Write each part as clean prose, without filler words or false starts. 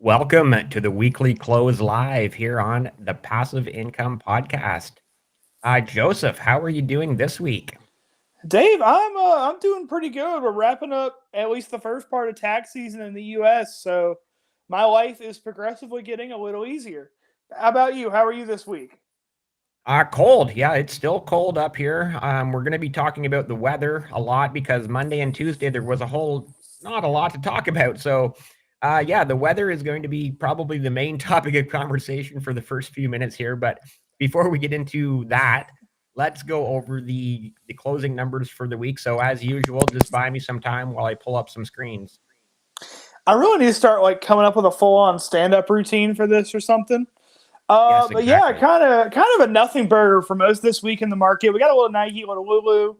Welcome to the weekly close live here on the Passive Income Podcast. Joseph, how are you doing this week? Dave, I'm doing pretty good. We're wrapping up at least the first part of tax season in the U.S., so my life is progressively getting a little easier. How about you? How are you this week? Cold. Yeah, it's still cold up here. We're going to be talking about the weather a lot because Monday and Tuesday there was not a lot to talk about. So, yeah, the weather is going to be probably the main topic of conversation for the first few minutes here. But before we get into that, let's go over the closing numbers for the week. So, as usual, just buy me some time while I pull up some screens. I really need to start coming up with a full on stand up routine for this or something. Yes, But yeah, exactly. kind of a nothing burger for most this week in the market. We got a little Nike, a little Lulu,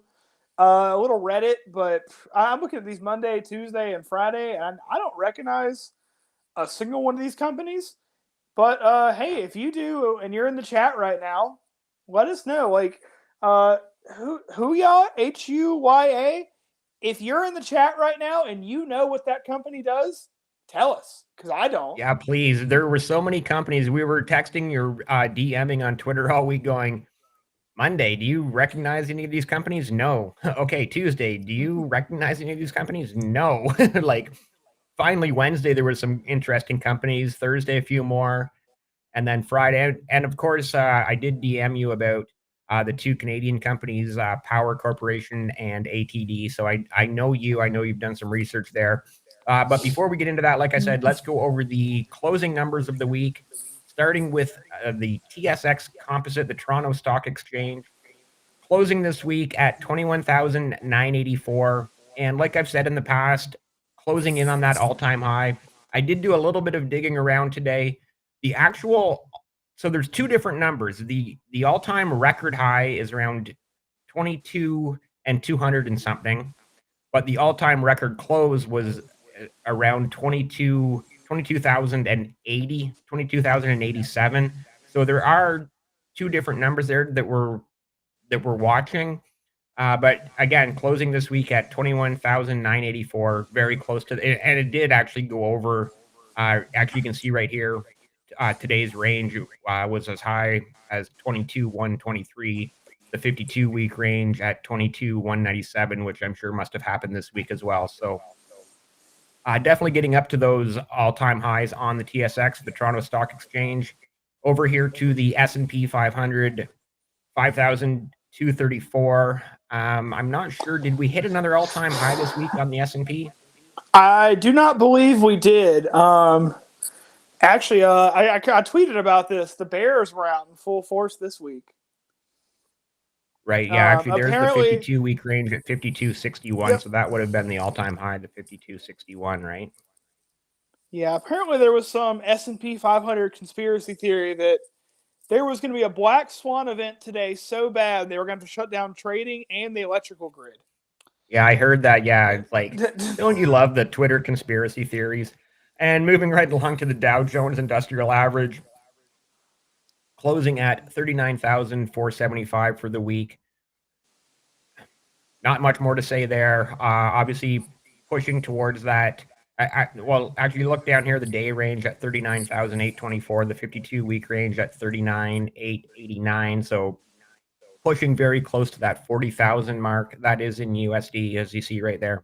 a little Reddit, but I'm looking at these Monday, Tuesday, and Friday, and I don't recognize a single one of these companies. But hey, if you do and you're in the chat right now, let us know. Uh, Huya HUYA. If you're in the chat right now and you know what that company does, tell us because I don't. Yeah, please. There were so many companies. We were texting or DMing on Twitter all week going, Monday, do you recognize any of these companies? No. Okay, Tuesday, do you recognize any of these companies? No. Like finally Wednesday there were some interesting companies, Thursday a few more, and then Friday and of course I did DM you about the two Canadian companies, Power Corporation and ATD. So I know you. I know you've done some research there. But before we get into that, like I said, let's go over the closing numbers of the week, starting with the TSX Composite, the Toronto Stock Exchange, closing this week at 21,984. And like I've said in the past, closing in on that all-time high. I did do a little bit of digging around today. The actual so there's two different numbers. The all-time record high is around 22 and 200 and something, but the all-time record close was around 22,087. So there are two different numbers there that we're watching. But again, closing this week at 21,984, very close to, and it did actually go over. Actually, you can see right here, today's range was as high as 22,123. The 52-week range at 22,197, which I'm sure must have happened this week as well. So definitely getting up to those all-time highs on the TSX, the Toronto Stock Exchange. Over here to the S&P 500, 5,234. I'm not sure. Did we hit another all-time high this week on the S&P? I do not believe we did. Actually, I tweeted about this. The Bears were out in full force this week. Right. Yeah. Actually, there's the Apparently, 52-week range at 52.61. yep. So that would have been the all-time high, the 52.61, right? Yeah, apparently there was some S&P 500 conspiracy theory that there was going to be a black swan event today so bad they were going to shut down trading and the electrical grid. Yeah, I heard that. Yeah, it's like, don't you love the Twitter conspiracy theories? And moving right along to the Dow Jones Industrial Average, closing at 39,475 for the week. Not much more to say there. Obviously, pushing towards that. Well, actually, look down here, the day range at 39,824, the 52-week range at 39,889. So pushing very close to that 40,000 mark. That is in USD, as you see right there.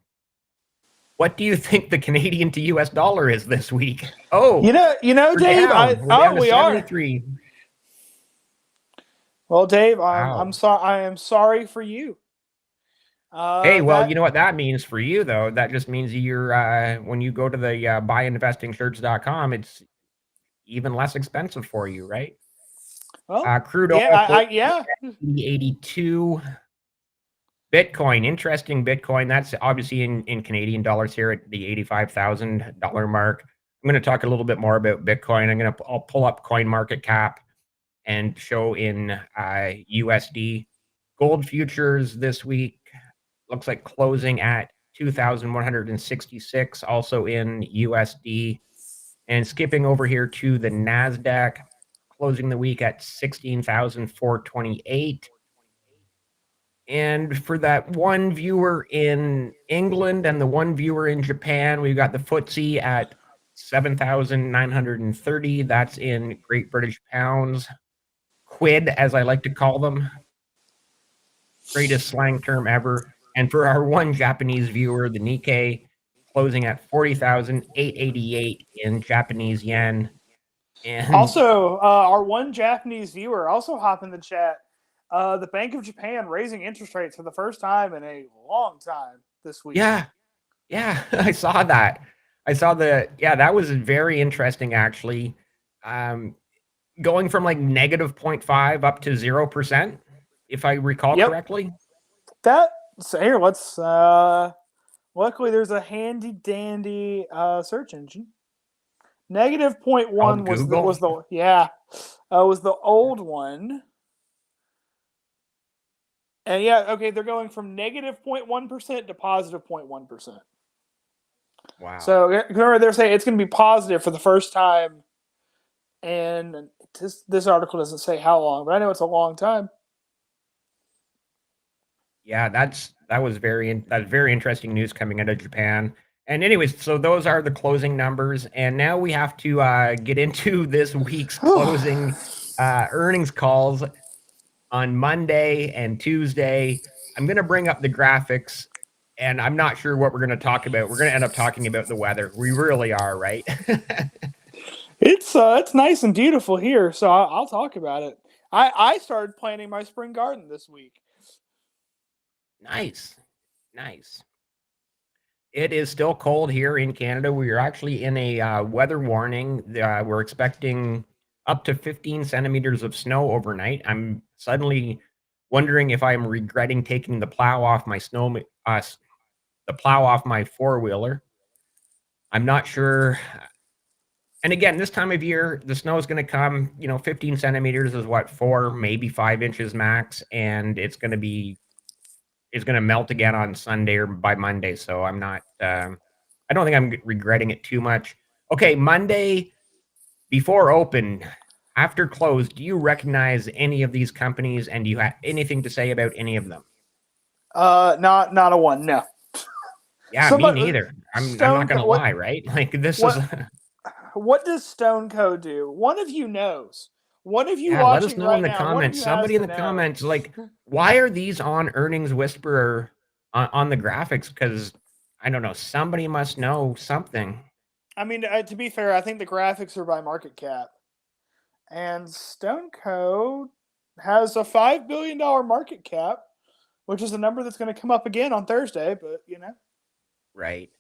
What do you think the Canadian to US dollar is this week? Oh, we're Dave. down. We're down to We are. 73. Well, Dave, I'm Wow. sorry. I am sorry for you. Hey, well, That you know what that means for you, though? That just means you're, when you go to the buyinvestingshirts.com, it's even less expensive for you, right? well, Crude yeah, oil closing yeah. at 82. Bitcoin, interesting Bitcoin. That's obviously in Canadian dollars here at the $85,000 mark. I'm going to talk a little bit more about Bitcoin. I'll pull up Coin Market Cap and show in USD. Gold futures this week looks like closing at 2,166, also in USD. And skipping over here to the NASDAQ, closing the week at 16,428. And for that one viewer in England and the one viewer in Japan, we've got the FTSE at 7,930. That's in Great British pounds. Quid, as I like to call them. Greatest slang term ever. And for our one Japanese viewer, the Nikkei closing at 40,888 in Japanese yen. And Also, our one Japanese viewer also hop in the chat. The Bank of Japan raising interest rates for the first time in a long time this week. yeah, I saw that. That was very interesting actually. Going from like negative 0.5 up to 0%, if I recall correctly. So here, let's luckily there's a handy dandy search engine. Negative 0.1 was the old one. And they're going from negative 0.1% to positive 0.1%. Wow. So remember, they're saying it's going to be positive for the first time. And this article doesn't say how long, but I know it's a long time. Yeah, that's very interesting news coming out of Japan. And anyways, so those are the closing numbers, and now we have to get into this week's closing earnings calls on Monday and Tuesday. I'm going to bring up the graphics, and I'm not sure what we're going to talk about. We're going to end up talking about the weather. We really are, right? It's nice and beautiful here, so I'll talk about it. I started planting my spring garden this week. Nice. It is still cold here in Canada. We are actually in a weather warning. We're expecting up to 15 centimeters of snow overnight. I'm suddenly wondering if I'm regretting taking the plow off my four-wheeler. I'm not sure. And again, this time of year, the snow is going to come. 15 centimeters is what, 4, maybe 5 inches max, and it's going to melt again on Sunday or by Monday. So I'm not, I don't think I'm regretting it too much. Okay, Monday before open, after close, do you recognize any of these companies, and do you have anything to say about any of them? Not a one, no. Yeah, me neither. I'm not going to lie, right? Like this is. What does Stoneco do? One of you knows. One of you watching let us know right in the now, comments. Somebody in the comments, like, why are these on Earnings Whisperer on the graphics? Because I don't know. Somebody must know something. I mean, to be fair, I think the graphics are by market cap, and Stoneco has a $5 billion market cap, which is a number that's going to come up again on Thursday. But right.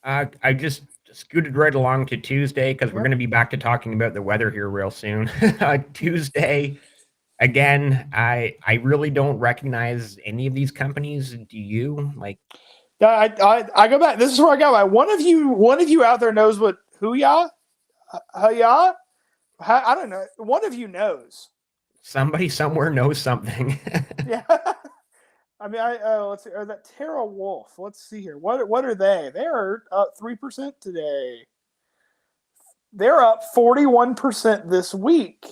I just scooted right along to Tuesday because we're going to be back to talking about the weather here real soon. Tuesday, again, I really don't recognize any of these companies. Do you? Like, I go back. This is where I go by. One of you out there knows what Huya? I don't know. One of you knows. Somebody somewhere knows something. Yeah. I mean, let's see. That Terra Wolf. Let's see here. What are they? They are up 3% today. They're up 41% this week.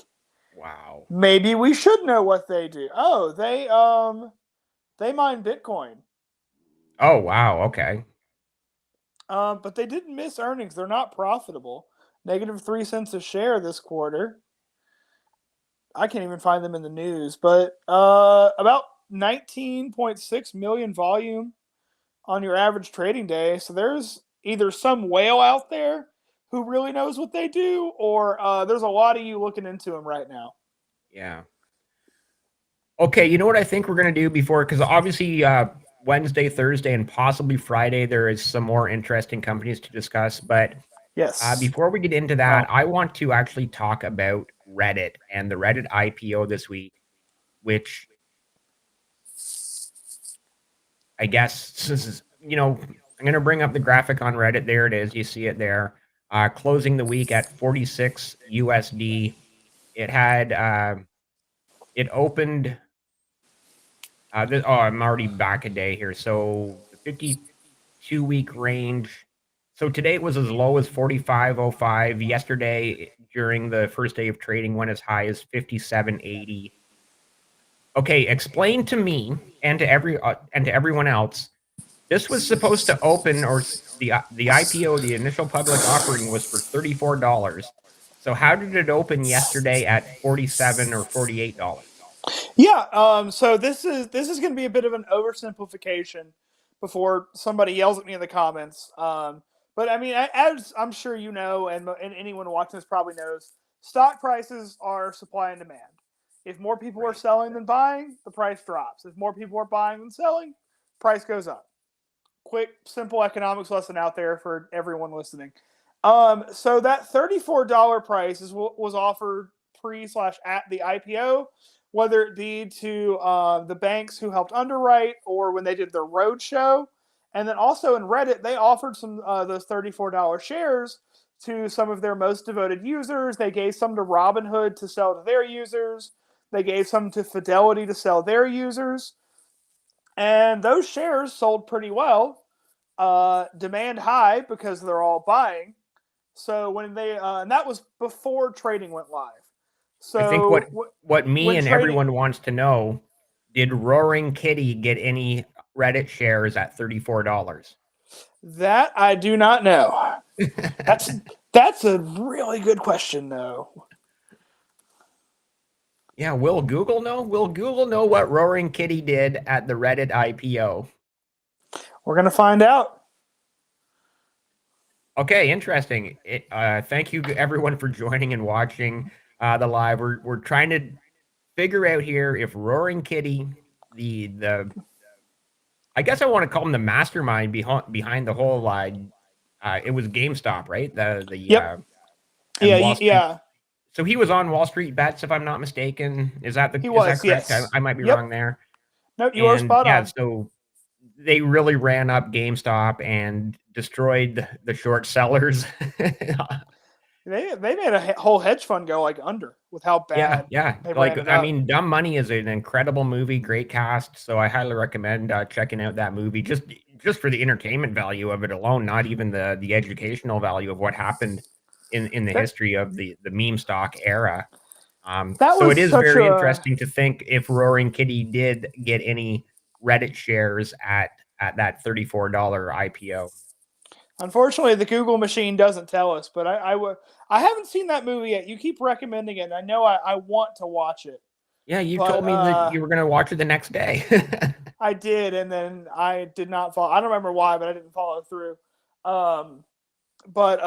Wow. Maybe we should know what they do. Oh, they mine Bitcoin. Oh wow. Okay. But they didn't miss earnings. They're not profitable. Negative 3 cents a share this quarter. I can't even find them in the news, but about 19.6 million volume on your average trading day. So there's either some whale out there who really knows what they do, or there's a lot of you looking into them right now. Yeah. Okay, you know what I think we're going to do before, because obviously Wednesday, Thursday, and possibly Friday, there is some more interesting companies to discuss. But yes, before we get into that, I want to actually talk about Reddit and the Reddit IPO this week, which I guess is, I'm going to bring up the graphic on Reddit. There it is. You see it there. Closing the week at 46 USD. It had, it opened. I'm already back a day here. So the 52-week range. So today it was as low as 45.05. Yesterday, during the first day of trading, went as high as 57.80. Okay, explain to me and to everyone else, This was supposed to open, or the IPO, the initial public offering, was for $34. So how did it open yesterday at 47 or $48? Yeah. So this is going to be a bit of an oversimplification before somebody yells at me in the comments. But I mean, as I'm sure you know, and anyone watching this probably knows, stock prices are supply and demand. If more people are Right. selling than buying, the price drops. If more people are buying than selling, price goes up. Quick, simple economics lesson out there for everyone listening. So that $34 price was offered pre/at the IPO, whether it be to the banks who helped underwrite or when they did their roadshow. And then also in Reddit, they offered some those $34 shares to some of their most devoted users. They gave some to Robinhood to sell to their users. They gave some to Fidelity to sell their users. And those shares sold pretty well. Demand high because they're all buying. So when they and that was before trading went live. I think what So what me when and trading, everyone wants to know, did Roaring Kitty get any Reddit shares at $34? that I do not know. That's that's a really good question, though. Yeah, will Google know? Will Google know what Roaring Kitty did at the Reddit IPO? We're gonna find out. Okay, interesting. Thank you everyone for joining and watching the live. We're trying to figure out here if Roaring Kitty, the I guess I want to call him the mastermind behind the whole it was GameStop, right? The Yep. and Yeah. Wall Street. Yeah. So he was on Wall Street Bets, if I'm not mistaken. He Is that was. correct? Yes. I might be wrong Yep. there. No, you are And spot yeah, on. so they really ran up GameStop and destroyed the short sellers. They made a whole hedge fund go like under with how Yeah, bad yeah. they Like, ran it I up. mean, Dumb Money is an incredible movie, great cast. So I highly recommend checking out that movie just for the entertainment value of it alone, not even the educational value of what happened in the That history of the meme stock era. that So was it is such very a interesting to think if Roaring Kitty did get any Reddit shares at that $34 IPO. Unfortunately, the Google machine doesn't tell us, but I haven't seen that movie yet. You keep recommending it, and I know I want to watch it, Yeah, you but told me that you were going to watch it the next day. I did, and then I did not follow. I don't remember why, but I didn't follow through. Um, but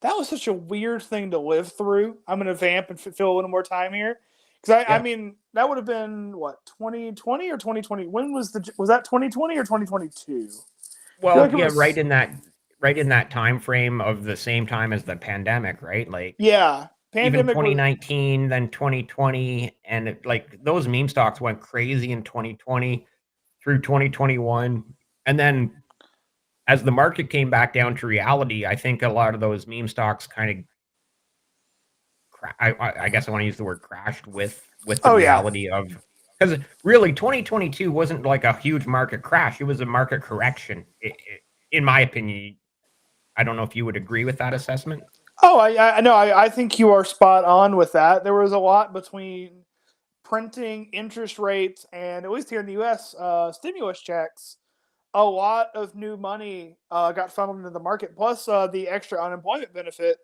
that was such a weird thing to live through. I'm gonna vamp and fill a little more time here because I Yeah. mean that would have been what 2020 or 2020. When was that 2020 or 2022? I feel Well, like it yeah, was. right in that time frame of the same time as the pandemic, right? Like Yeah, even pandemic was. 2019, then 2020, and like those meme stocks went crazy in 2020 through 2021, and then as the market came back down to reality, I think a lot of those meme stocks kind of I guess I want to use the word crashed with the Oh yeah, reality of, because really 2022 wasn't like a huge market crash. It was a market correction. In my opinion, I don't know if you would agree with that assessment. Oh, I know. I think you are spot on with that. There was a lot between printing interest rates and, at least here in the U.S., stimulus checks. A lot of new money got funneled into the market, plus the extra unemployment benefit.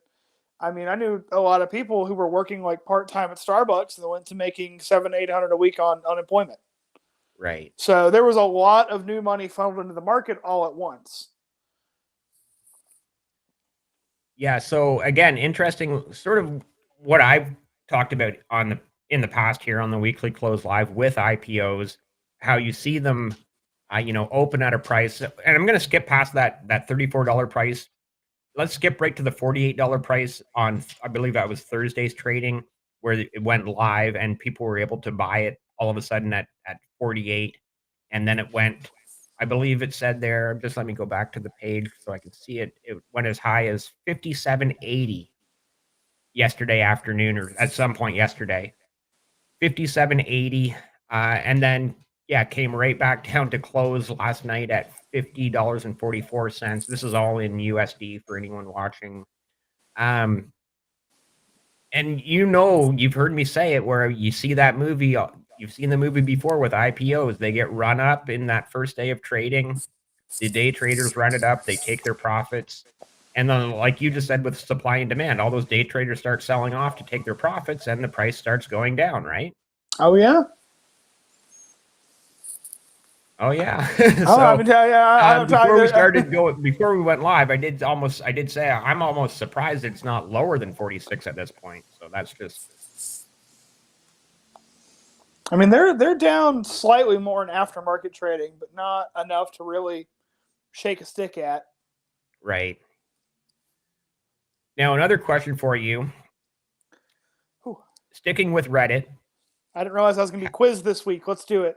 I mean, I knew a lot of people who were working like part time at Starbucks and went to making 700-800 a week on unemployment. Right. So there was a lot of new money funneled into the market all at once. Yeah. So again, interesting. Sort of what I've talked about on the in the past here on the weekly close live with IPOs, how you see them, open at a price. And I'm going to skip past that $34 price. Let's skip right to the $48 price on, I believe that was Thursday's trading, where it went live and people were able to buy it all of a sudden at 48. And then it went, I believe it said there, just let me go back to the page so I can see it. It went as high as 57.80 yesterday afternoon, or at some point yesterday. 57.80. And then, yeah, came right back down to close last night at $50.44. This is all in USD for anyone watching. And you've heard me say it, where you see that movie, you've seen the movie before with IPOs. They get run up in that first day of trading. The day traders run it up. They take their profits. And then, like you just said, with supply and demand, all those day traders start selling off to take their profits, and the price starts going down, right? Oh yeah. Oh yeah. Oh, So I'm before we trying. before we went live, I did say I'm almost surprised it's not lower than 46 at this point. So that's just I mean, they're down slightly more in aftermarket trading, but not enough to really shake a stick at. right. Now, another question for you. Whew. Sticking with Reddit, I didn't realize I was going to be quizzed this week. Let's do it.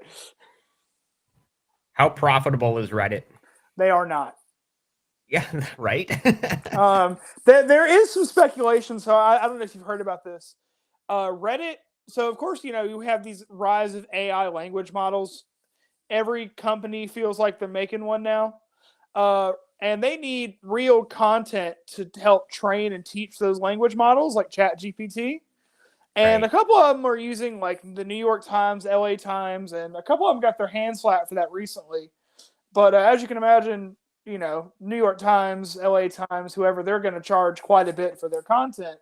how profitable is Reddit? They are not. Yeah, right. There is some speculation, so I don't know if you've heard about this. Reddit. So of course, you have these rise of AI language models. Every company feels like they're making one now, and they need real content to help train and teach those language models, like ChatGPT. And a Right. couple of them are using like the New York Times, LA Times, and a couple of them got their hands slapped for that recently. But as you can imagine, New York Times, LA Times, whoever, they're going to charge quite a bit for their content.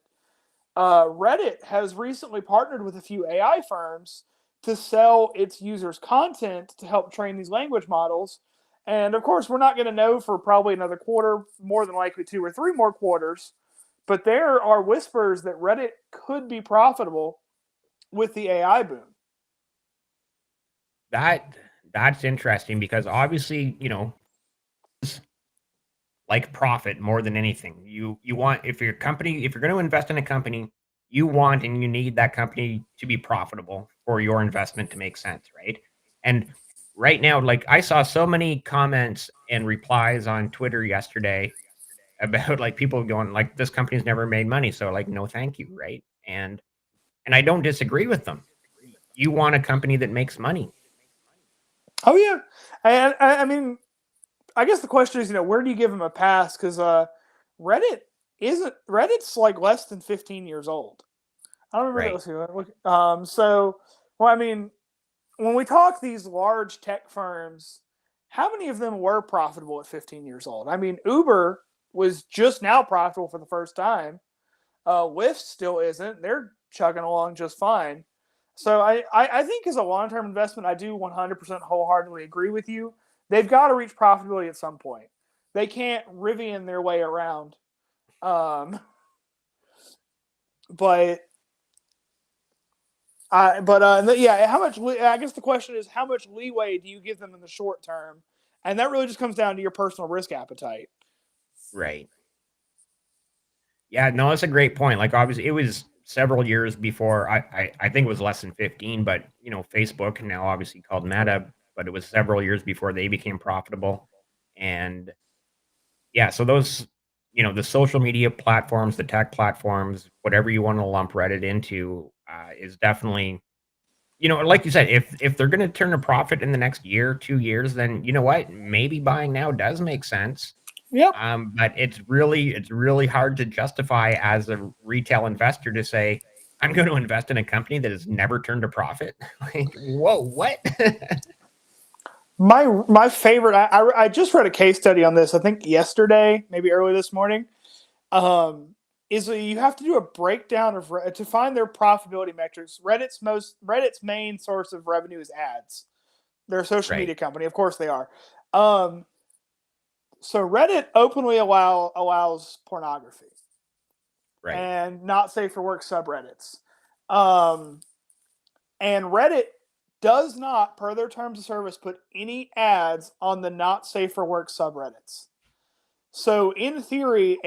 Reddit has recently partnered with a few AI firms to sell its users content to help train these language models. And of course, we're not going to know for probably another quarter, more than likely 2 or 3 more quarters. But there are whispers that Reddit could be profitable with the AI boom. That's interesting because obviously, like profit more than anything. You want if your company if you're going to invest in a company, you want and you need that company to be profitable for your investment to make sense, right? And right now, like I saw so many comments and replies on Twitter yesterday about like people going like this company's never made money, so like no thank you, right? And I don't disagree with them. You want a company that makes money. Oh yeah, and I mean, I guess the question is, where do you give them a pass? Because Reddit Reddit's like less than 15 years old. I don't remember. Right. Let's see. Well, I mean, when we talk these large tech firms, how many of them were profitable at 15 years old? I mean, Uber was just now profitable for the first time. Lyft still isn't. They're chugging along just fine. So I think as a long term investment, I do 100% wholeheartedly agree with you. They've got to reach profitability at some point. They can't Rivian their way around. Um, but yeah, how much? I guess the question is, how much leeway do you give them in the short term? And that really just comes down to your personal risk appetite. Right. Yeah, no, that's a great point. Like obviously it was several years before I think it was less than 15, but Facebook now obviously called Meta, but it was several years before they became profitable. And yeah, so those, the social media platforms, the tech platforms, whatever you want to lump Reddit into, is definitely, like you said, if they're going to turn a profit in the next year, 2 years, then you know what? Maybe buying now does make sense. Yeah. But it's really hard to justify as a retail investor to say, I'm going to invest in a company that has never turned a profit. Like, whoa, what? My favorite. I just read a case study on this. I think yesterday, maybe early this morning. Is that you have to do a breakdown of to find their profitability metrics. Reddit's main source of revenue is ads. They're a social Right, media company, of course they are. Um, so Reddit openly allows pornography right, and not safe for work subreddits. Um, and Reddit does not, per their terms of service, put any ads on the not safe for work subreddits. So in theory,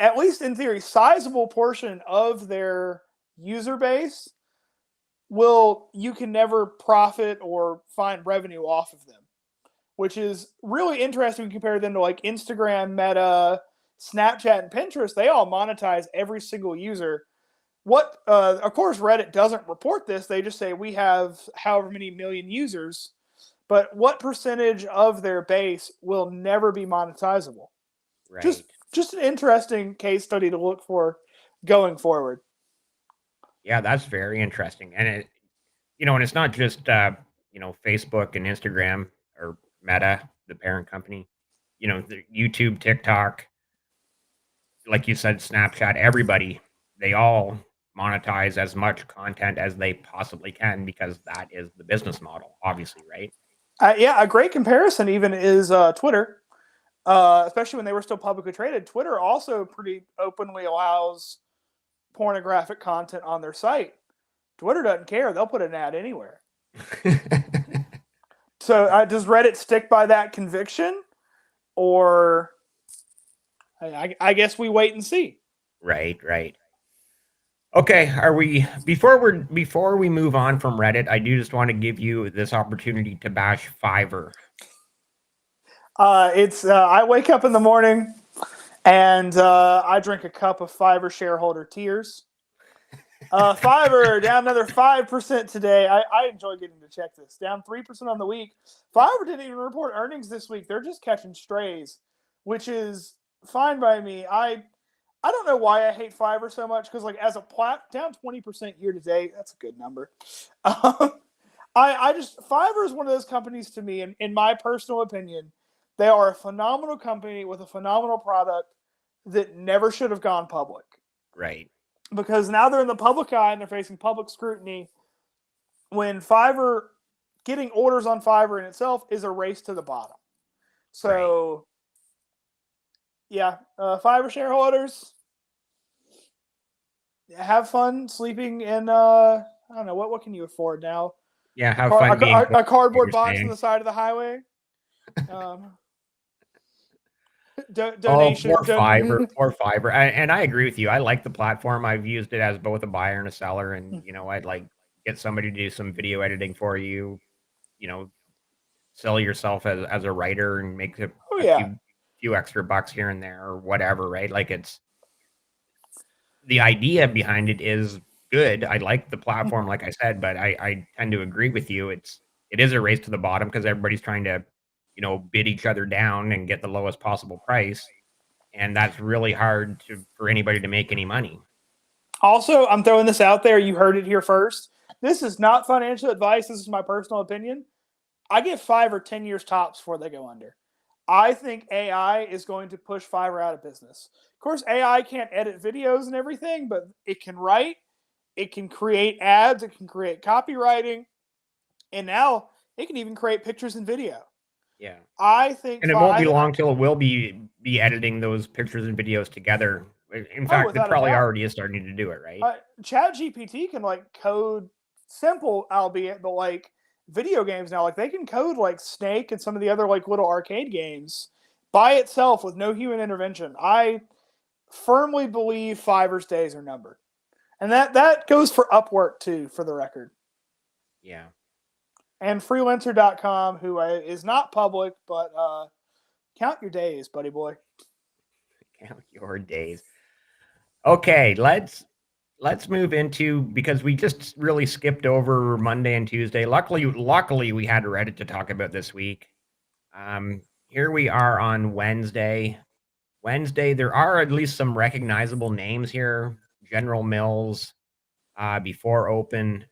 at least in theory, sizable portion of their user base you can never profit or find revenue off of them, which is really interesting when you compare them to like Instagram, Meta, Snapchat, and Pinterest. They all monetize every single user. Of course, Reddit doesn't report this. They just say we have however many million users, but what percentage of their base will never be monetizable? Just right. just an interesting case study to look for going forward. Yeah, that's very interesting. And And it's not just Facebook and Instagram or Meta, the parent company. The YouTube, TikTok, like you said, Snapchat, everybody, they all monetize as much content as they possibly can because that is the business model, obviously, right? Yeah, a great comparison even is Twitter, especially when they were still publicly traded. Twitter also pretty openly allows pornographic content on their site. Twitter doesn't care; they'll put an ad anywhere. So does Reddit stick by that conviction, or I guess we wait and see. Right. Okay, are we before we move on from Reddit, I do just want to give you this opportunity to bash Fiverr. It's I wake up in the morning and I drink a cup of Fiverr shareholder tears. Fiverr down another 5% today. I enjoy getting to check this. Down 3% on the week. Fiverr didn't even report earnings this week. They're just catching strays, which is fine by me. I don't know why I hate Fiverr so much because, like, as a down 20% year to date, that's a good number. I just Fiverr is one of those companies to me, and in my personal opinion, they are a phenomenal company with a phenomenal product that never should have gone public. Right. Because now they're in the public eye and they're facing public scrutiny. When Fiverr, getting orders on Fiverr in itself is a race to the bottom. So, yeah, Fiverr shareholders, have fun sleeping in, I don't know, what can you afford now? Yeah, have fun being a cardboard box saying. on the side of the highway. Donation. Poor Fiverr. And I agree with you. I like the platform. I've used it as both a buyer and a seller, and I'd like get somebody to do some video editing for you. Sell yourself as a writer and make a few extra bucks here and there or whatever, right? Like the idea behind it is good. I like the platform, like I said, but I tend to agree with you. It is a race to the bottom because everybody's trying to, bid each other down and get the lowest possible price. And that's really hard for anybody to make any money. Also, I'm throwing this out there. You heard it here first. This is not financial advice. This is my personal opinion. I give Fiverr 10 years tops before they go under. I think AI is going to push Fiverr out of business. Of course, AI can't edit videos and everything, but it can write, it can create ads, it can create copywriting, and now it can even create pictures and video. Yeah. I think, and it won't be long till it will be editing those pictures and videos together. In fact, it probably already is starting to do it, right? ChatGPT can like code simple, albeit, but like video games now, like they can code like Snake and some of the other like little arcade games by itself with no human intervention. I firmly believe Fiverr's days are numbered, and that goes for Upwork too, for the record. Yeah. And freelancer.com, who is not public, but count your days, buddy boy. Count your days. Okay, let's move into, because we just really skipped over Monday and Tuesday. Luckily we had Reddit to talk about this week. Here we are on Wednesday. There are at least some recognizable names here. General Mills, before open.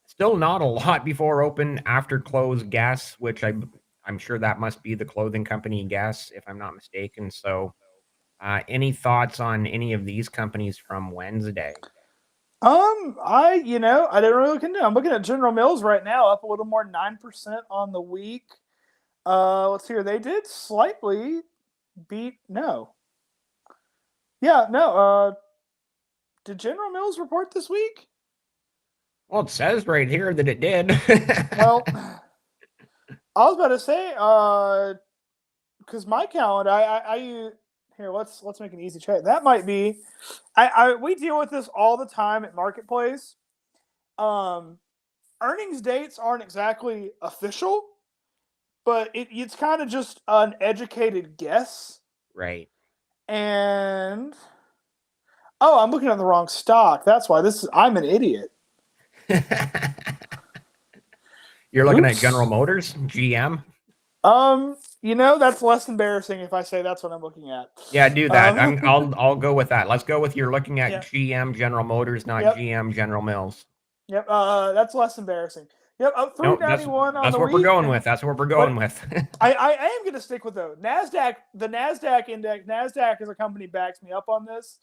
Still not a lot before open. After close, Guess, which I'm sure that must be the clothing company Guess, if I'm not mistaken. So, any thoughts on any of these companies from Wednesday? I didn't really look into it. I'm looking at General Mills right now, up a little more, 9% on the week. Let's see here. They did slightly beat. No. Yeah, no. Did General Mills report this week? Well, it says right here that it did. Well, I was about to say, because my calendar, I here. Let's make an easy check. That might be. We deal with this all the time at Marketplace. Earnings dates aren't exactly official, but it's kind of just an educated guess. Right. And I'm looking at the wrong stock. That's why I'm an idiot. You're looking at General Motors, GM? That's less embarrassing if I say that's what I'm looking at. Yeah, do that. I'll go with that. Let's go with you're looking at GM General Motors, not GM General Mills. Yep. That's less embarrassing. Yep. Up No, that's 391 on that's the what we're week. going with. That's what we're going with. I am going to stick with though. NASDAQ, the NASDAQ index, NASDAQ as a company backs me up on this.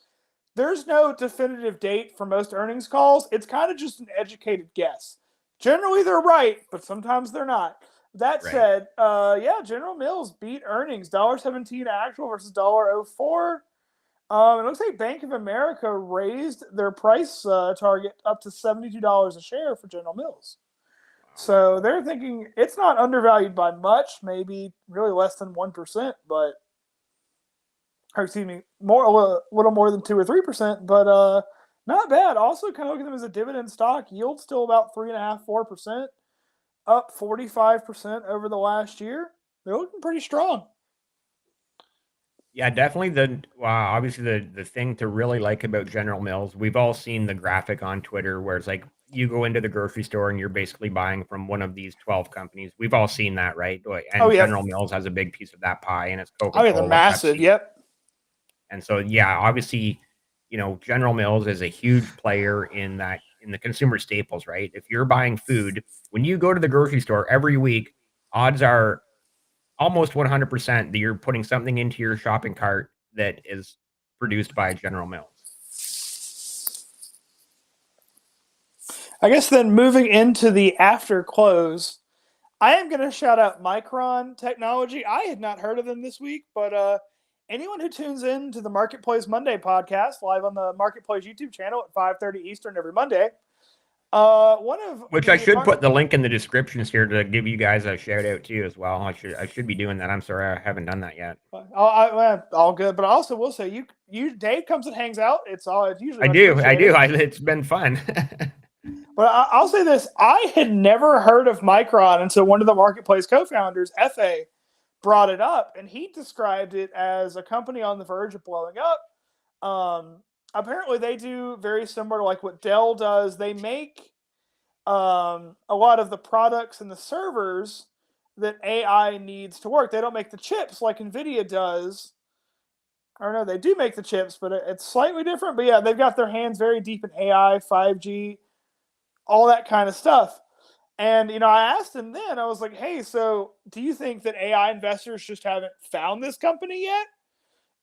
There's no definitive date for most earnings calls. It's kind of just an educated guess. Generally, they're right, but sometimes they're not. That Right. said, yeah, General Mills beat earnings $1.17 actual versus $1.04. It looks like Bank of America raised their price target up to $72 a share for General Mills. So they're thinking it's not undervalued by much, maybe really less than 1%, but or excuse me, a little more than 2 or 3%, but not bad. Also, kind of look at them as a dividend stock. Yield still about 3.5%, 4%, up 45% over the last year. They're looking pretty strong. Yeah, definitely obviously the thing to really like about General Mills, we've all seen the graphic on Twitter where it's like you go into the grocery store and you're basically buying from one of these 12 companies. We've all seen that, right? Oh And yeah, General Mills has a big piece of that pie, and it's oh yeah, they're Coca-Cola, massive. Pepsi. Yep. And so yeah, obviously, General Mills is a huge player in the consumer staples, right? If you're buying food, when you go to the grocery store every week, odds are almost 100% that you're putting something into your shopping cart that is produced by General Mills. I guess then moving into the after close, I am going to shout out Micron Technology. I had not heard of them this week, but anyone who tunes in to the Marketplace Monday podcast live on the Marketplace YouTube channel at 5:30 Eastern every Monday, one of Which I should put the link in the descriptions here to give you guys a shout out too as well. I should be doing that. I'm sorry I haven't done that yet. all good, but I also will say you Dave comes and hangs out. It's usually I do. It's been fun. But I'll say this: I had never heard of Micron until one of the Marketplace co-founders, Fa, brought it up, and he described it as a company on the verge of blowing up. Apparently, they do very similar to like what Dell does. They make a lot of the products and the servers that AI needs to work. They don't make the chips like NVIDIA does. Or no, they do make the chips, but it's slightly different. But yeah, they've got their hands very deep in AI, 5G, all that kind of stuff. And, I asked him then, I was like, hey, so do you think that AI investors just haven't found this company yet?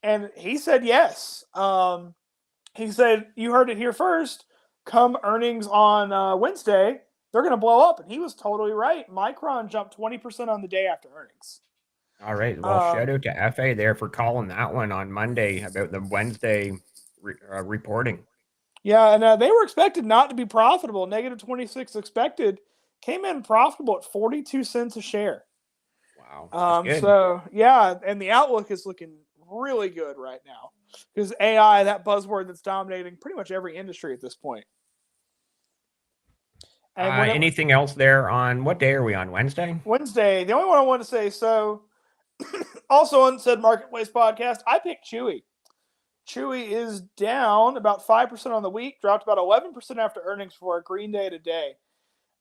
And he said, yes. He said, you heard it here first. Come earnings on Wednesday, they're going to blow up. And he was totally right. Micron jumped 20% on the day after earnings. All right. Well, shout out to FA there for calling that one on Monday about the Wednesday reporting. Yeah, and they were expected not to be profitable. Negative 26 expected. Came in profitable at 42 cents a share. Wow. So, yeah, and the outlook is looking really good right now because AI, that buzzword that's dominating pretty much every industry at this point. And anything else there on what day are we on? Wednesday? Wednesday. The only one I want to say, so also on said Marketplace podcast, I picked Chewy. Chewy is down about 5% on the week, dropped about 11% after earnings for a Green Day today.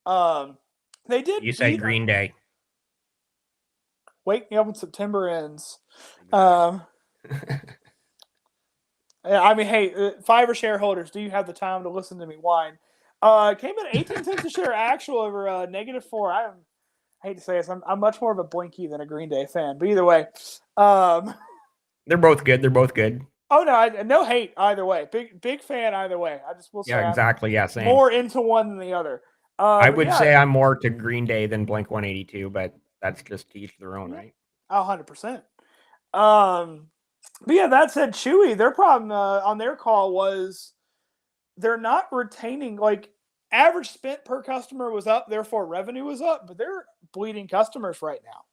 They did. You say Green Day. Wake me up when September ends. Yeah, I mean, hey, Fiverr shareholders, do you have the time to listen to me whine? Came in 18 cents a share actual over -4. I hate to say this, I'm much more of a Blinky than a Green Day fan, but either way, they're both good. They're both good. Oh no, no hate either way. Big fan either way. I just will say, yeah, exactly. Yeah, same. More into one than the other. I would say I'm more to Green Day than Blink 182, but that's just to each their own, right? 100%. But yeah, that said, Chewy, their problem on their call was they're not retaining, like, average spent per customer was up, therefore revenue was up, but they're bleeding customers right now.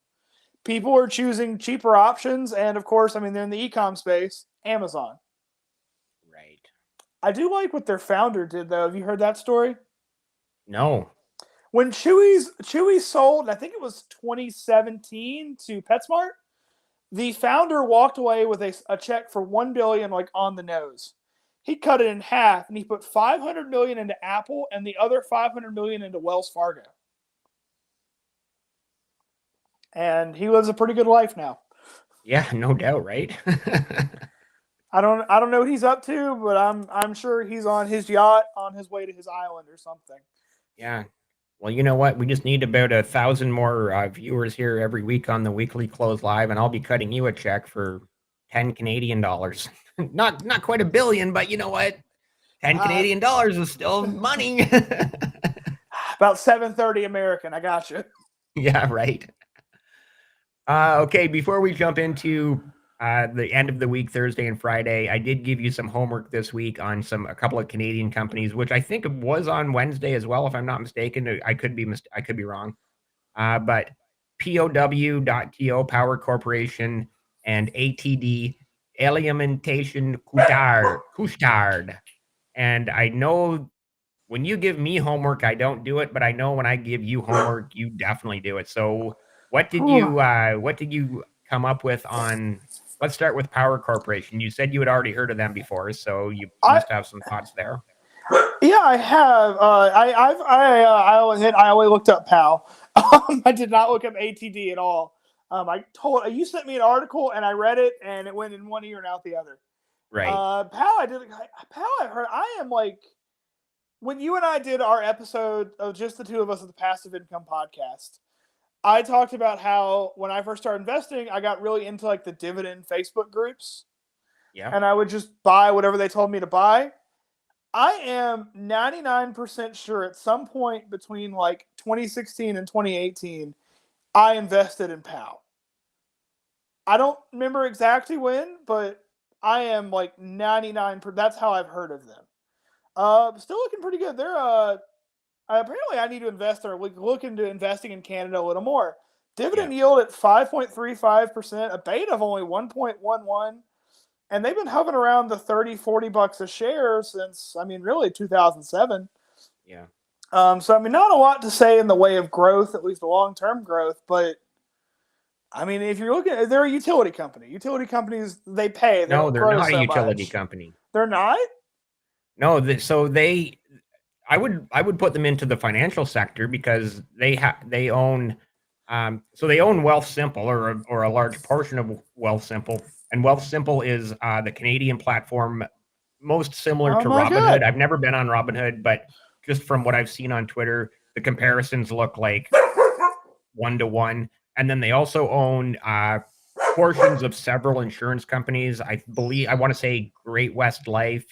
People are choosing cheaper options, and of course, I mean, they're in the e-com space, Amazon. Right. I do like what their founder did, though. Have you heard that story? No. When Chewy sold, I think it was 2017 to PetSmart, the founder walked away with a check for $1 billion, like on the nose. He cut it in half, and he put $500 million into Apple and the other $500 million into Wells Fargo. And he lives a pretty good life now. Yeah, no doubt, right? I don't know what he's up to, but I'm sure he's on his yacht on his way to his island or something. Yeah. Well, you know what? We just need about 1,000 more viewers here every week on the weekly close live, and I'll be cutting you a check for 10 Canadian dollars. Not quite a billion, but you know what? 10 Uh, Canadian dollars is still money. about 7:30 American. I got you. Yeah, right. Okay, before we jump into the end of the week, Thursday and Friday, I did give you some homework this week on a couple of Canadian companies, which I think was on Wednesday as well, if I'm not mistaken. I could be wrong. But POW.TO Power Corporation and ATD Alimentation Couche-Tard. And I know when you give me homework, I don't do it, but I know when I give you homework, you definitely do it. So what did you come up with on let's start with Power Corporation. You said you had already heard of them before, so you I must have some thoughts there. Yeah, I have. I only looked up PAL. I did not look up ATD at all. You sent me an article and I read it and it went in one ear and out the other. Right. PAL, I heard. I am like when you and I did our episode of just the two of us of the Passive Income Podcast. I talked about how when I first started investing, I got really into like the dividend Facebook groups, Yeah. and I would just buy whatever they told me to buy. I am 99% sure at some point between like 2016 and 2018, I invested in PAL. I don't remember exactly when, but I am like 99. That's how I've heard of them. Still looking pretty good. They're apparently I need to invest or look into investing in Canada a little more. Yeah. Dividend yield at 5.35%, a beta of only 1.11. And they've been hovering around the 30, $40 a share since, really 2007. Yeah. Not a lot to say in the way of growth, at least the long-term growth, but if you're looking at, they're a utility company. Utility companies, they pay, they No, don't they're grow not a so utility much. company. They're not? No, I would put them into the financial sector because they own they own Wealthsimple or a large portion of Wealthsimple, and Wealthsimple is the Canadian platform most similar Oh to my Robinhood. God. I've never been on Robinhood, but just from what I've seen on Twitter, the comparisons look like 1 to 1. And then they also own portions of several insurance companies. I want to say Great West Life,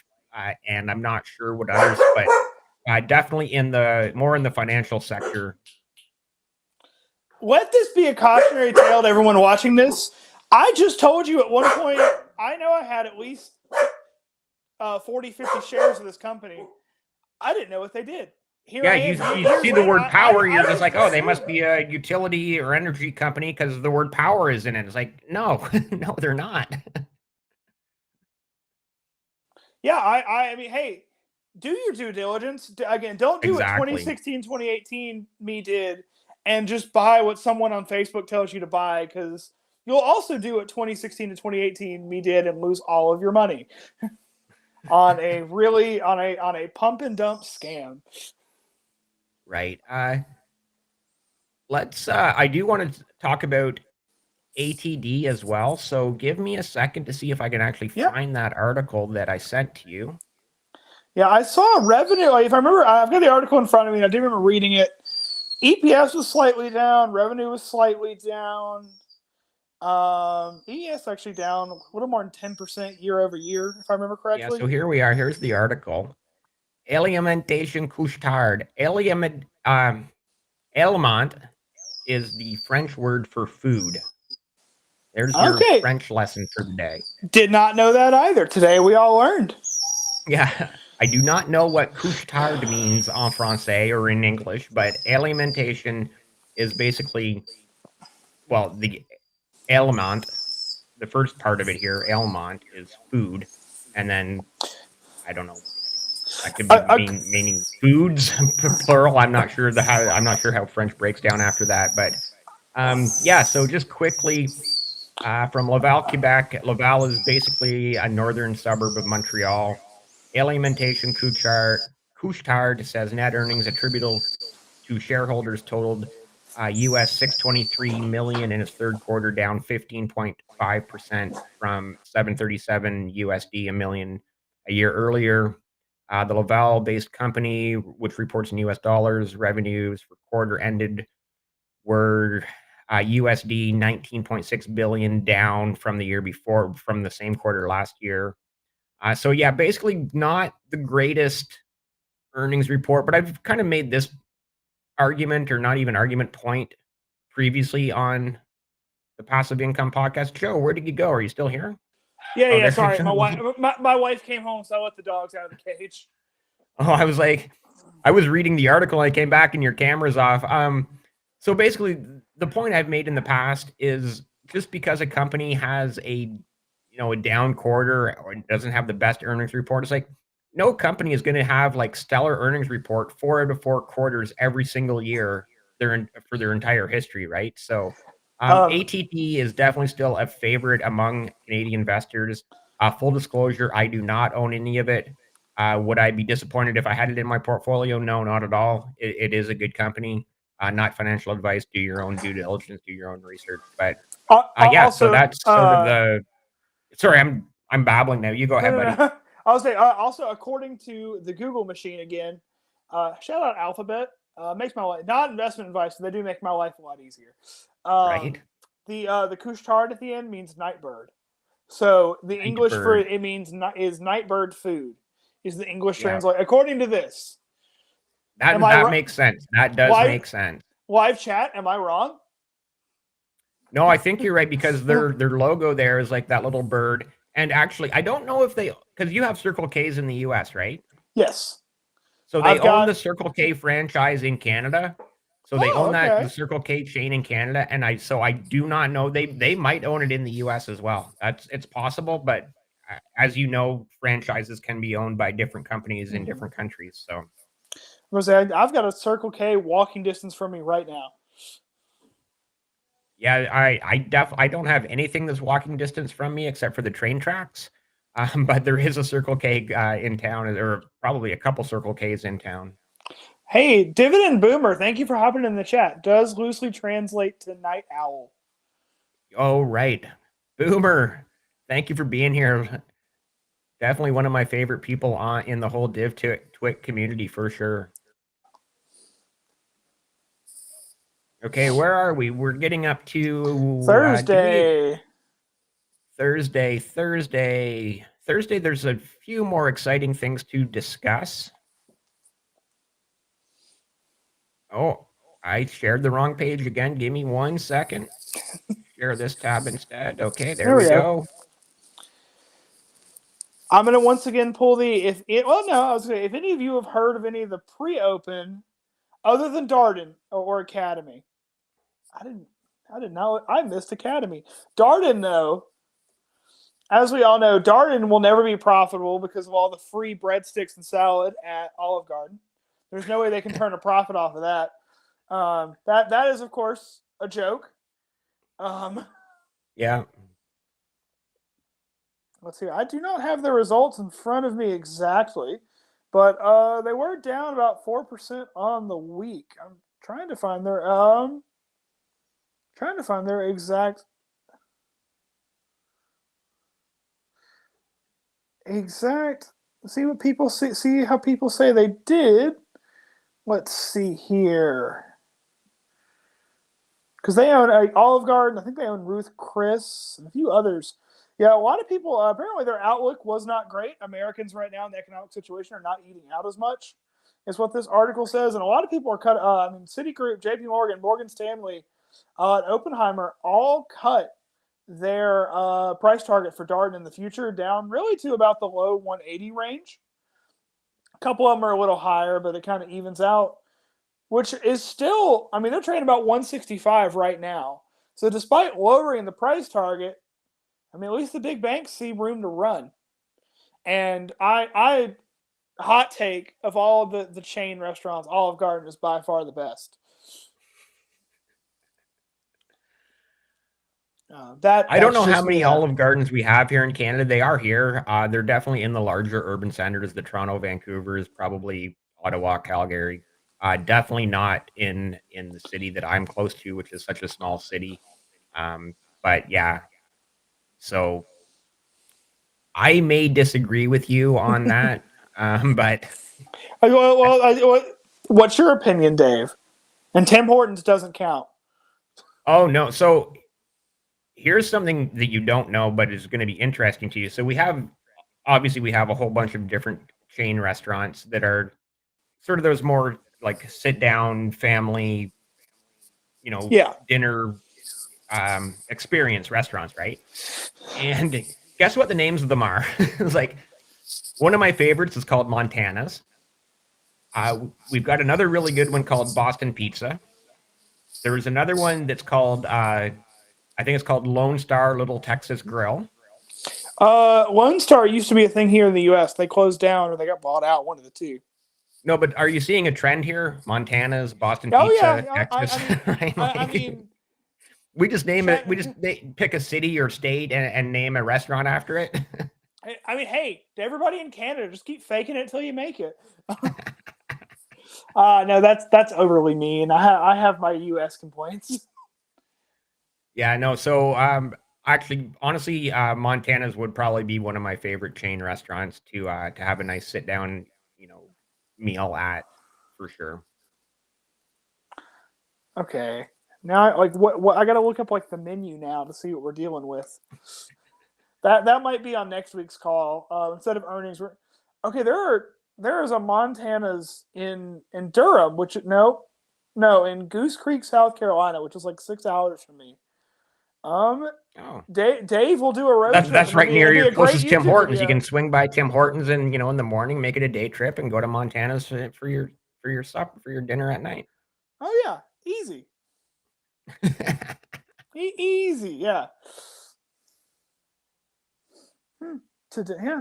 and I'm not sure what others, but definitely more in the financial sector. Let this be a cautionary tale to everyone watching this. I just told you at one point, I know I had at least 40, 50 shares of this company. I didn't know what they did. Here Yeah, I you am. you Years see the later, word power, I you're just just like, oh, they must assumed. be a utility or energy company because the word power is in it. It's like, no, no, they're not. Yeah, hey, do your due diligence. Again, don't do what Exactly. 2016, 2018 me did and just buy what someone on Facebook tells you to buy because you'll also do what 2016 to 2018 me did and lose all of your money on a pump and dump scam. Right. I do want to talk about ATD as well. So give me a second to see if I can actually Yeah. find that article that I sent to you. Yeah, I saw revenue. Like, if I remember, I've got the article in front of me. And I do remember reading it. EPS was slightly down. Revenue was slightly down. ES actually down a little more than 10% year over year, if I remember Yeah, so correctly. here we are. Here's the article. Alimentation couche-tard. Aliment is the French word for food. There's your Okay, French lesson for the day. did not know that either. Today we all learned. Yeah, I do not know what couche-tard means en français or in English, but alimentation is basically, well, the aliment, the first part of it here, aliment, is food, and then, I don't know, that could be meaning foods, plural. I'm not sure how French breaks down after that, but yeah. So just quickly, from Laval, Quebec. Laval is basically a northern suburb of Montreal. Alimentation Couche-Tard says net earnings attributable to shareholders totaled US 623 million in its third quarter, down 15.5% from 737 USD a million a year earlier. The Laval-based company, which reports in U.S. dollars, revenues for quarter ended were USD 19.6 billion, down from the year before, from the same quarter last year. So yeah, basically not the greatest earnings report, but I've kind of made this argument, or not even argument, point previously on the Passive Income podcast. Joe, where did you go? Are you still here? Yeah, Oh, yeah. there. Sorry, my wife came home, so I let the dogs out of the cage. Oh, I was like, I was reading the article. And I came back and your camera's off. So basically, the point I've made in the past is, just because a company has a down quarter or doesn't have the best earnings report, it's like no company is going to have like stellar earnings report 4 out of 4 quarters every single year for their entire history, right? So ATT is definitely still a favorite among Canadian investors. Full disclosure, I do not own any of it. Would I be disappointed if I had it in my portfolio? No, not at all. It is a good company. Not financial advice. Do your own due diligence. Do your own research. But yeah, so Also, that's sort of the. Sorry, I'm babbling now. You go ahead, buddy. no. I'll say also, according to the Google machine again, shout out Alphabet. Makes my life, not investment advice, they do make my life a lot easier. Right. The couche-tard at the end means nightbird. So the English for Bird. it means is nightbird food, is the English Yeah. translation according to this. That makes sense. That does make sense. Live chat, am I wrong? No, I think you're right, because their logo there is like that little bird. And actually, I don't know if because you have Circle K's in the US, right? Yes. So they own the Circle K franchise in Canada. So they own the Circle K chain in Canada, and I do not know, they might own it in the US as well. It's possible, but as you know, franchises can be owned by different companies in different countries. So I've got a Circle K walking distance from me right now. Yeah, I don't have anything that's walking distance from me except for the train tracks. But there is a Circle K in town, or probably a couple Circle K's in town. Hey, Dividend Boomer, thank you for hopping in the chat. Does loosely translate to night owl. Oh, right. Boomer, thank you for being here. Definitely one of my favorite people in the whole Twit community, for sure. Okay, where are we? We're getting up to Thursday. Thursday. There's a few more exciting things to discuss. Oh, I shared the wrong page again. Give me 1 second. Share this tab instead. Okay, there we go. I'm going to once again pull if any of you have heard of any of the pre-open other than Darden or Academy. I didn't know. I missed Academy. Darden, though, as we all know, Darden will never be profitable because of all the free breadsticks and salad at Olive Garden. There's no way they can turn a profit off of that. That is, of course, a joke. Yeah. Let's see. I do not have the results in front of me exactly, but they were down about 4% on the week. I'm trying to find their exact see what people see how people say they did. Let's see here. Because they own Olive Garden. I think they own Ruth Chris and a few others. Yeah, a lot of people, apparently their outlook was not great. Americans right now in the economic situation are not eating out as much, is what this article says. And a lot of people are cut. Citigroup, JP Morgan, Morgan Stanley, and Oppenheimer all cut their price target for Darden in the future down really to about the low 180 range. A couple of them are a little higher, but it kind of evens out, which is still, they're trading about 165 right now. So despite lowering the price target, at least the big banks see room to run. And I hot take of all of the chain restaurants, Olive Garden is by far the best. I don't know how many Olive Gardens we have here in Canada. They are here. They're definitely in the larger urban centers, the Toronto, Vancouver's, probably Ottawa, Calgary. Definitely not in the city that I'm close to, which is such a small city. But yeah, so I may disagree with you on that. But What's your opinion, Dave? And Tim Hortons doesn't count. oh no, so here's something that you don't know, but is going to be interesting to you. So we have a whole bunch of different chain restaurants that are sort of those more like sit down family, Yeah. dinner experience restaurants, right? And guess what the names of them are? It's like one of my favorites is called Montana's. We've got another really good one called Boston Pizza. There's another one that's called I think it's called Lone Star Little Texas Grill. Lone Star used to be a thing here in the U.S. They closed down or they got bought out. One of the two. No, but are you seeing a trend here? Montana's, Boston Oh Pizza, yeah, Texas. Right? I mean, we just name it. We just pick a city or state and name a restaurant after it. I mean, hey, everybody in Canada, just keep faking it until you make it. No, that's overly mean. I have my U.S. complaints. Yeah, no. So, actually, honestly, Montana's would probably be one of my favorite chain restaurants to have a nice sit down, meal at, for sure. Okay, now what I got to look up like the menu now to see what we're dealing with. That might be on next week's call instead of earnings. Okay, there is a Montana's in Durham, which in Goose Creek, South Carolina, which is like 6 hours from me. Oh, Dave will do a road trip. that's right near your closest Tim Hortons. Video. You can swing by Tim Hortons and in the morning, make it a day trip, and go to Montana's for your supper, for your dinner at night. Oh yeah, easy. Easy, yeah.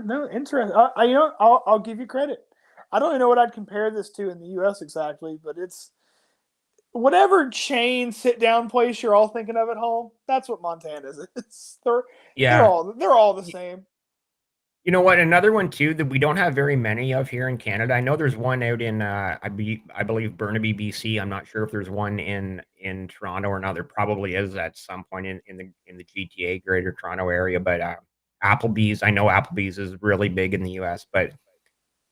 No, interesting. I'll give you credit. I don't even know what I'd compare this to in the U.S. exactly, but it's whatever chain sit down place you're all thinking of at home. That's what Montana's is. They're all the same. You know what? Another one too that we don't have very many of here in Canada. I know there's one out in I believe Burnaby, BC. I'm not sure if there's one in Toronto or not. There probably is at some point in the GTA, Greater Toronto area. But Applebee's, I know Applebee's is really big in the U.S., but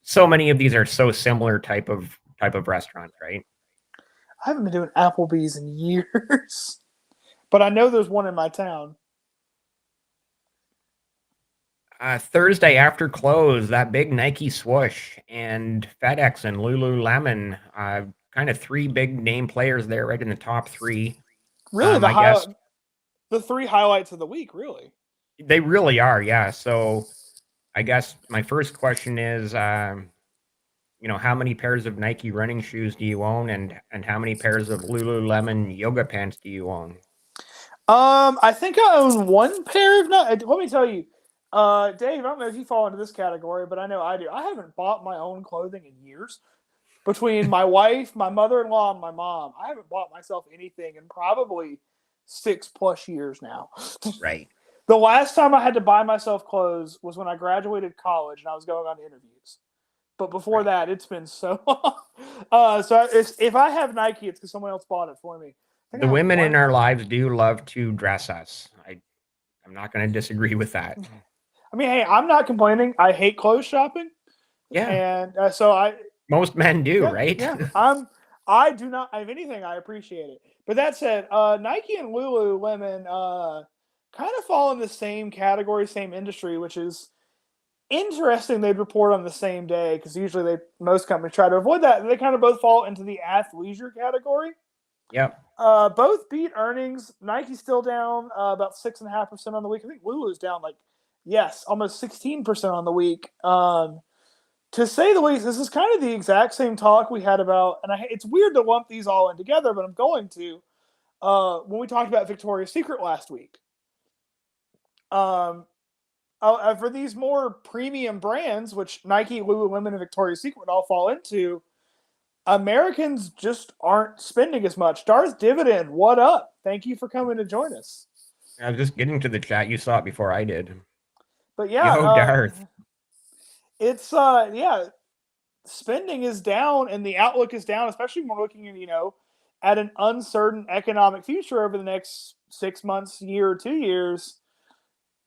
so many of these are so similar type of restaurants, right? I haven't been doing Applebee's in years, but I know there's one in my town. Thursday after close, that big Nike swoosh and FedEx and Lululemon, kind of three big name players there, right in the top three. Really, the three highlights of the week, really. They really are, yeah. So, I guess my first question is, how many pairs of Nike running shoes do you own, and how many pairs of Lululemon yoga pants do you own? I think I own one pair of Let me tell you. Dave, I don't know if you fall into this category, but I know I do. I haven't bought my own clothing in years. Between my wife, my mother-in-law, and my mom, I haven't bought myself anything in probably 6+ years now. Right. The last time I had to buy myself clothes was when I graduated college and I was going on interviews. But before that, it's been so long. So if I have Nike, it's because someone else bought it for me. The women in our lives do love to dress us. I'm not going to disagree with that. I mean, hey, I'm not complaining. I hate clothes shopping. Yeah. And so most men do, right? Yeah. I do not have anything. I appreciate it. But that said, Nike and Lululemon kind of fall in the same category, same industry, which is interesting. They'd report on the same day because usually most companies try to avoid that. They kind of both fall into the athleisure category. Yep. Both beat earnings. Nike's still down about 6.5% on the week. I think Lulu's down almost 16% on the week. To say the least, this is kind of the exact same talk we had about, and it's weird to lump these all in together, but I'm going to. When we talked about Victoria's Secret last week. For these more premium brands, which Nike, Lululemon, and Victoria's Secret would all fall into, Americans just aren't spending as much. Darth Dividend, what up? Thank you for coming to join us. I was just getting to the chat. You saw it before I did. But yeah, yo, Darth. It's spending is down and the outlook is down, especially when we're looking at an uncertain economic future over the next 6 months, year or 2 years.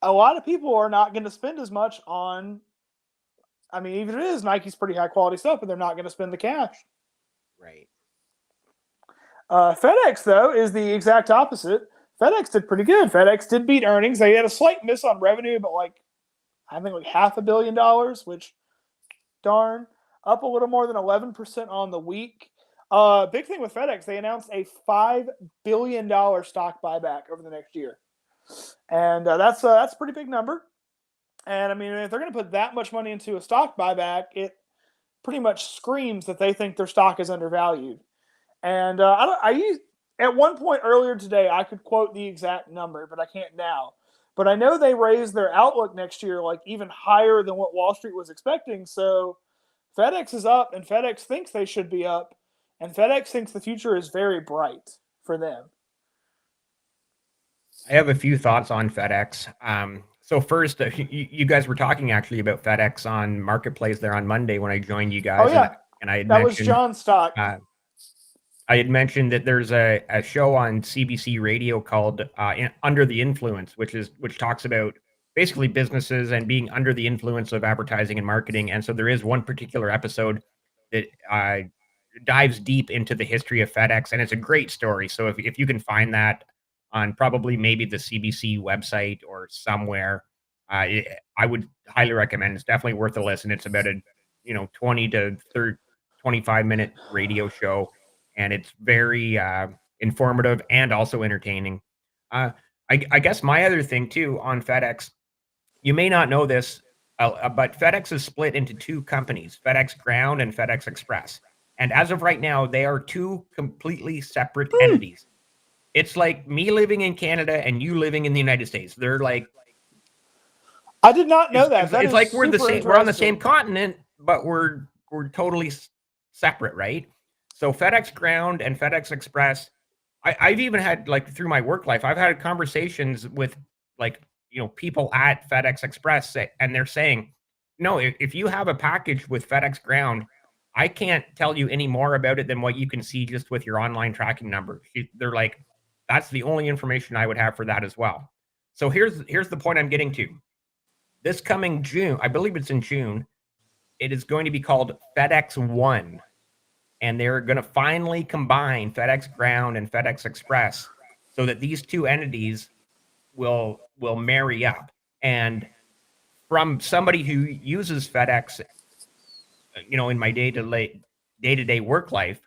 A lot of people are not going to spend as much on I mean, even if it is, Nike's pretty high quality stuff, and they're not going to spend the cash. Right. FedEx, though, is the exact opposite. FedEx did pretty good. FedEx did beat earnings. They had a slight miss on revenue, but I think like $500 million, which darn, up a little more than 11% on the week. Big thing with FedEx, they announced a $5 billion stock buyback over the next year, and that's a pretty big number. And I mean, if they're going to put that much money into a stock buyback, it pretty much screams that they think their stock is undervalued. And at one point earlier today, I could quote the exact number, but I can't now. But I know they raised their outlook next year like even higher than what Wall Street was expecting. So FedEx is up, and FedEx thinks they should be up, and FedEx thinks the future is very bright for them. I have a few thoughts on FedEx. So first, you guys were talking actually about FedEx on Marketplace there on Monday when I joined you guys. Oh yeah, and I had that mentioned, was John's stock. I had mentioned that there's a show on CBC Radio called Under the Influence, which talks about basically businesses and being under the influence of advertising and marketing. And so there is one particular episode that dives deep into the history of FedEx, and it's a great story. So if you can find that on probably maybe the CBC website or somewhere, I would highly recommend. It's definitely worth a listen. It's about a 20 to 25-minute radio show, and it's very informative and also entertaining. I guess my other thing too on FedEx, you may not know this, but FedEx is split into two companies, FedEx Ground and FedEx Express. And as of right now, they are two completely separate entities. It's like me living in Canada and you living in the United States. They're like, I did not know that. It's like we're the same. We're on the same continent, but we're totally separate, right? So FedEx Ground and FedEx Express. I've even had, like, through my work life, I've had conversations with people at FedEx Express, and they're saying, no, if you have a package with FedEx Ground, I can't tell you any more about it than what you can see just with your online tracking number. They're like, that's the only information I would have for that as well. So here's the point I'm getting to. This coming June, I believe it's in June, it is going to be called FedEx One. And they're going to finally combine FedEx Ground and FedEx Express so that these two entities will marry up. And from somebody who uses FedEx, in my day-to-day work life,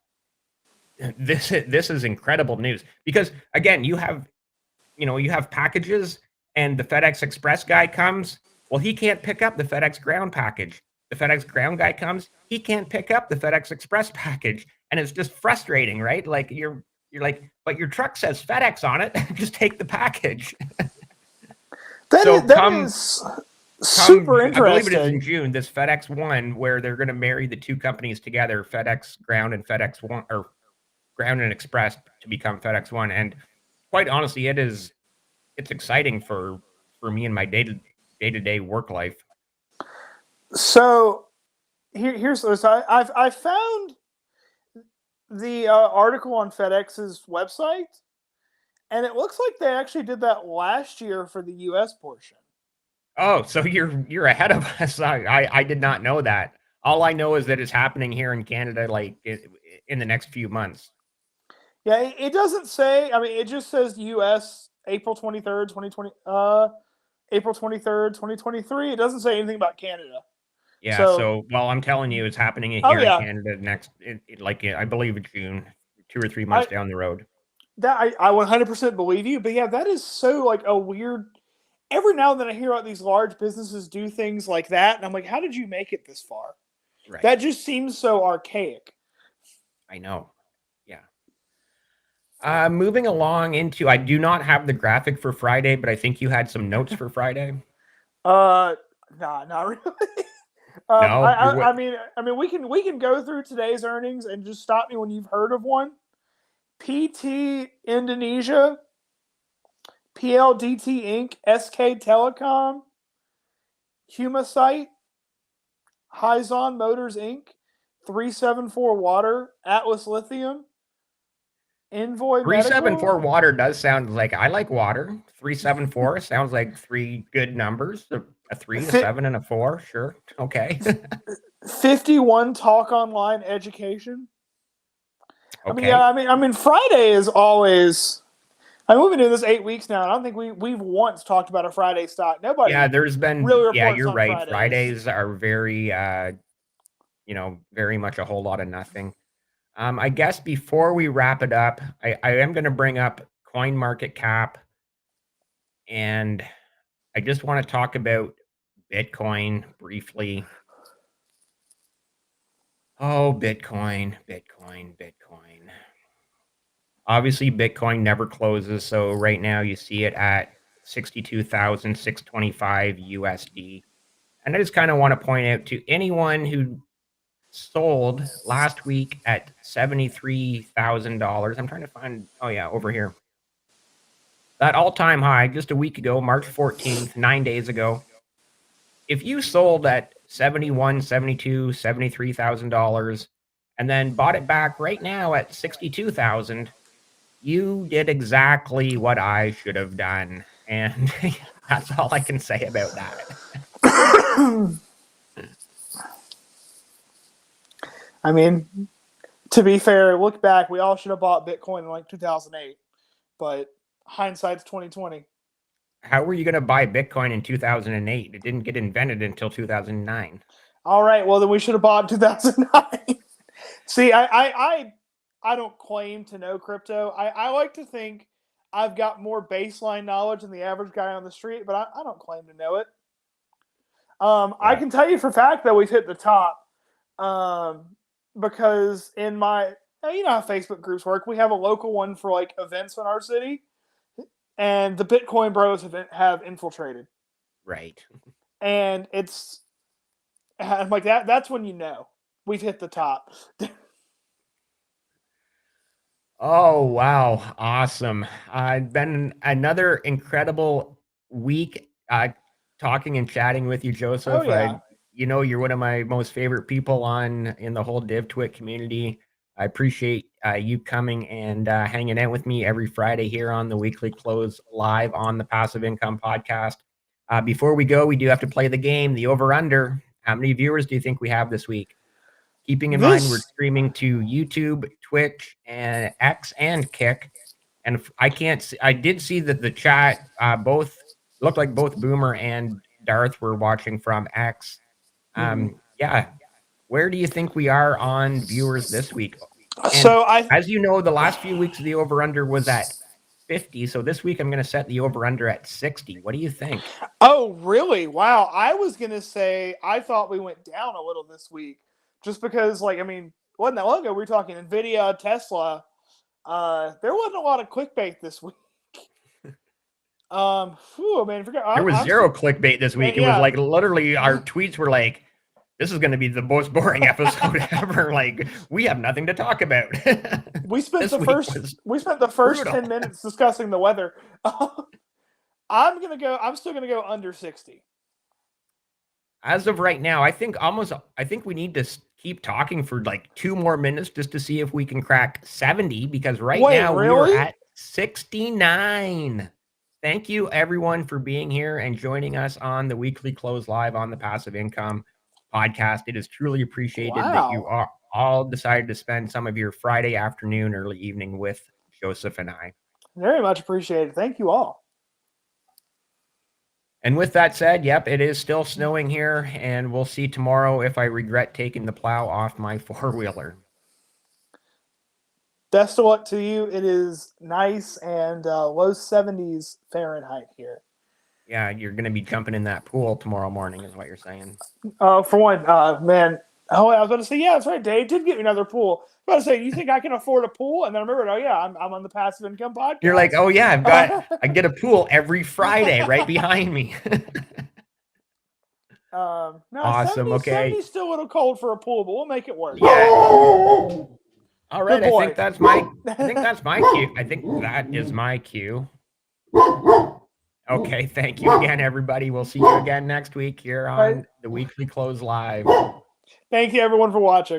this is incredible news, because again, you have packages, and the FedEx Express guy comes. Well, he can't pick up the FedEx Ground package. The FedEx Ground guy comes, he can't pick up the FedEx Express package, and it's just frustrating, right? Like you're like, but your truck says FedEx on it. Just take the package. That is super interesting. I believe it is in June, this FedEx One, where they're going to marry the two companies together, FedEx Ground and FedEx One, or Ground and Express, to become FedEx One. And quite honestly, it's exciting for me in my day-to-day work life. So I found the article on FedEx's website, and it looks like they actually did that last year for the U.S. portion. Oh, so you're ahead of us. I did not know that. All I know is that it's happening here in Canada, like in the next few months. Yeah, it doesn't say. I mean, it just says U.S. April 23rd, 2020. April 23rd, 2023. It doesn't say anything about Canada. Yeah. So well, I'm telling you, it's happening here in Canada next, I believe in June, 2 or 3 months down the road. That I 100% believe you. But yeah, that is so like a weird. Every now and then I hear about these large businesses do things like that, and I'm like, how did you make it this far? Right. That just seems so archaic. I know. Yeah. Moving along into, I do not have the graphic for Friday, but I think you had some notes for Friday. Nah, not really. No, I mean, we can go through today's earnings and just stop me when you've heard of one. PT Indonesia, PLDT Inc., SK Telecom, Humasite, Hyzon Motors Inc., 374 Water, Atlas Lithium, Envoy 374 Medical. Water does sound like, I like water. 374 sounds like three good numbers. A 3, a 7, and a 4. Sure. Okay. 51 talk online education. Okay. I mean, Friday is always. I mean, we've been doing this 8 weeks now, and I don't think we've once talked about a Friday stock. Nobody Yeah, there's been. really Yeah, reports you're on right. Fridays. Fridays are very, very much a whole lot of nothing. I guess before we wrap it up, I am going to bring up Coin Market Cap, and I just want to talk about Bitcoin briefly. Oh, Bitcoin. Obviously, Bitcoin never closes, so right now you see it at 62,625 USD. And I just kind of want to point out to anyone who sold last week at $73,000. I'm trying to find, oh yeah, over here. That all-time high just a week ago, March 14th, 9 days ago. If you sold at 71, 72, $73,000 and then bought it back right now at 62,000, you did exactly what I should have done. And that's all I can say about that. I mean, to be fair, look back, we all should have bought Bitcoin in like 2008, but hindsight's 2020. How were you going to buy Bitcoin in 2008? It didn't get invented until 2009. All right, well then we should have bought in 2009. See, I don't claim to know crypto. I like to think I've got more baseline knowledge than the average guy on the street, but I don't claim to know it. I can tell you for a fact that we've hit the top. Because in my, you know how Facebook groups work, we have a local one for like events in our city, and the Bitcoin bros have infiltrated. Right. And I'm like, that's when you know we've hit the top. Oh, wow. Awesome. Been another incredible week talking and chatting with you, Joseph. Oh, yeah. You're one of my most favorite people in the whole DivTwit community. I appreciate you coming and hanging out with me every Friday here on the Weekly Close live on the Passive Income Podcast. Before we go, we do have to play the game, the over-under. How many viewers do you think we have this week? Keeping in mind, we're streaming to YouTube, Twitch, and X, and Kick. And I did see that the chat both looked like both Boomer and Darth were watching from X. Yeah. Where do you think we are on viewers this week? And as you know, the last few weeks of the over-under was at 50. So this week I'm going to set the over-under at 60. What do you think? Oh, really? Wow. I was going to say I thought we went down a little this week. Just because, wasn't that long ago we were talking NVIDIA, Tesla. There wasn't a lot of clickbait this week. There was zero clickbait this week. It was like literally our tweets were like, this is going to be the most boring episode ever. Like, we have nothing to talk about. We spent the first 10 minutes discussing the weather. I'm still gonna go under 60. As of right now, I think we need to keep talking for like 2 more minutes just to see if we can crack 70, because now we're at 69. Thank you everyone for being here and joining us on the Weekly Close live on the Passive Income Podcast. It is truly appreciated that you are all decided to spend some of your Friday afternoon, early evening with Joseph and I. Very much appreciated. Thank you all. And with that said, yep, it is still snowing here, and we'll see tomorrow if I regret taking the plow off my 4-wheeler. Best of luck to you. It is nice and low 70s Fahrenheit here. Yeah, you're going to be jumping in that pool tomorrow morning is what you're saying. For one, man. Oh, I was about to say, yeah, that's right. Dave did get me another pool. I was about to say, you think I can afford a pool? And then I remembered, oh, yeah, I'm on the Passive Income Podcast. You're like, oh, yeah, I get a pool every Friday right behind me. No, awesome. 70, okay. 70's still a little cold for a pool, but we'll make it work. Yeah. All right. I think that's my cue. I think that is my cue. Okay. Thank you again, everybody. We'll see you again next week here on the Weekly Close Live. Thank you, everyone, for watching.